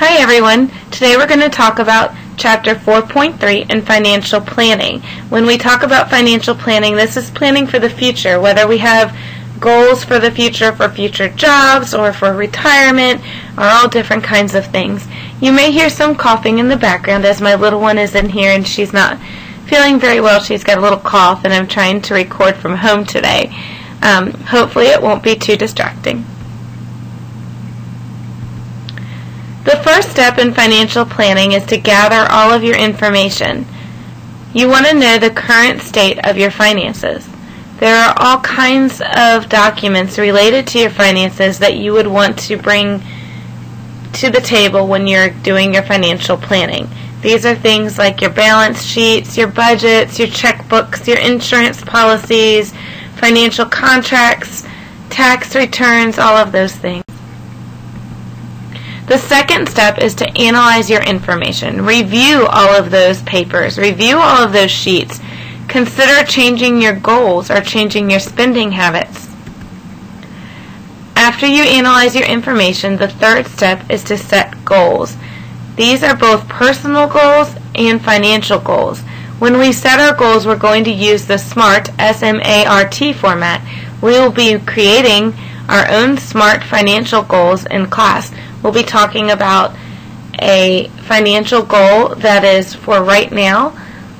Hi everyone, today we're going to talk about Chapter 4.3 in financial planning. When we talk about financial planning, this is planning for the future, whether we have goals for the future for future jobs or for retirement or all different kinds of things. You may hear some coughing in the background as my little one is in here and she's not feeling very well. She's got a little cough and I'm trying to record from home today. Hopefully it won't be too distracting. The first step in financial planning is to gather all of your information. You want to know the current state of your finances. There are all kinds of documents related to your finances that you would want to bring to the table when you're doing your financial planning. These are things like your balance sheets, your budgets, your checkbooks, your insurance policies, financial contracts, tax returns, all of those things. The second step is to analyze your information. Review all of those papers. Review all of those sheets. Consider changing your goals or changing your spending habits. After you analyze your information, the third step is to set goals. These are both personal goals and financial goals. When we set our goals, we're going to use the SMART, S-M-A-R-T format. We will be creating our own SMART financial goals in class. We'll be talking about a financial goal that is for right now,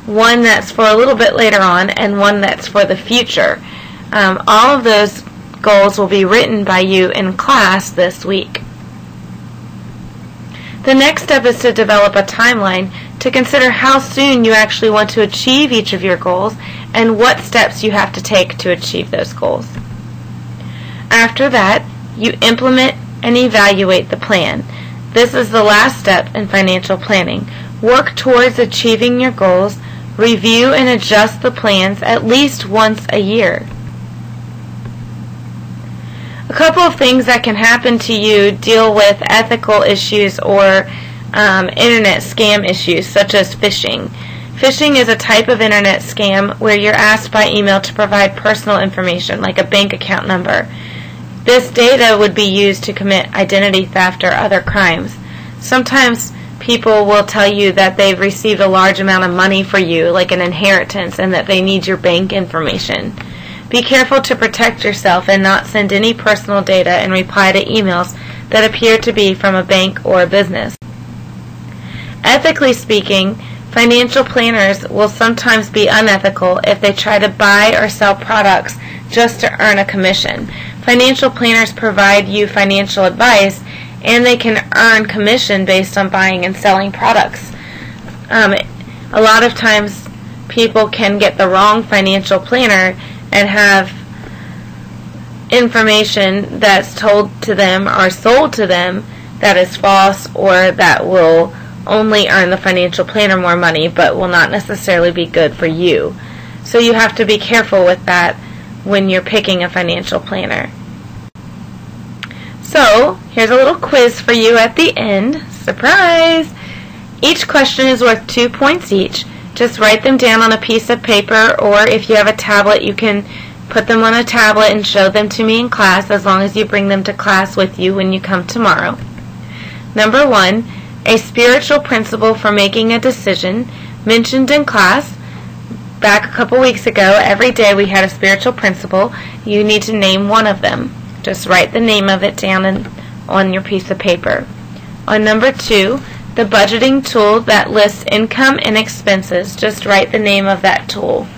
one that's for a little bit later on, and one that's for the future. All of those goals will be written by you in class this week. The next step is to develop a timeline to consider how soon you actually want to achieve each of your goals and what steps you have to take to achieve those goals. After that, you implement and evaluate the plan. This is the last step in financial planning. Work towards achieving your goals. Review and adjust the plans at least once a year. A couple of things that can happen to you deal with ethical issues or internet scam issues such as phishing. Phishing is a type of internet scam where you're asked by email to provide personal information like a bank account number. This data would be used to commit identity theft or other crimes. Sometimes people will tell you that they've received a large amount of money for you, like an inheritance, and that they need your bank information. Be careful to protect yourself and not send any personal data and reply to emails that appear to be from a bank or a business. Ethically speaking, financial planners will sometimes be unethical if they try to buy or sell products just to earn a commission. Financial planners provide you financial advice, and they can earn commission based on buying and selling products. A lot of times people can get the wrong financial planner and have information that's told to them or sold to them that is false or that will only earn the financial planner more money but will not necessarily be good for you. So you have to be careful with that when you're picking a financial planner. So, here's a little quiz for you at the end. Surprise! Each question is worth 2 points each. Just write them down on a piece of paper, or if you have a tablet, you can put them on a tablet and show them to me in class as long as you bring them to class with you when you come tomorrow. Number 1, a spiritual principle for making a decision mentioned in class. Back a couple weeks ago, every day we had a spiritual principle. You need to name one of them. Just write the name of it down on your piece of paper. On number 2, the budgeting tool that lists income and expenses. Just write the name of that tool.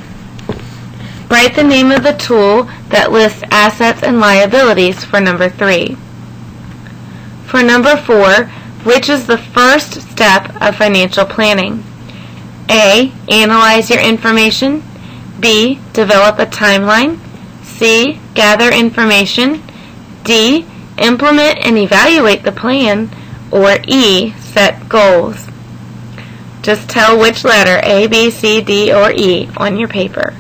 Write the name of the tool that lists assets and liabilities for number 3. For number 4, which is the first step of financial planning? A, analyze your information. B, develop a timeline. C, gather information. D, implement and evaluate the plan. Or E, set goals. Just tell which letter, A, B, C, D, or E, on your paper.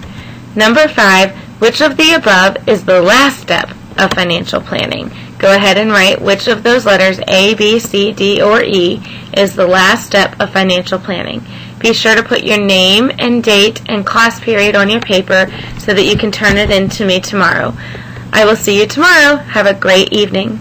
Number 5, which of the above is the last step of financial planning? Go ahead and write which of those letters, A, B, C, D, or E, is the last step of financial planning. Be sure to put your name and date and class period on your paper so that you can turn it in to me tomorrow. I will see you tomorrow. Have a great evening.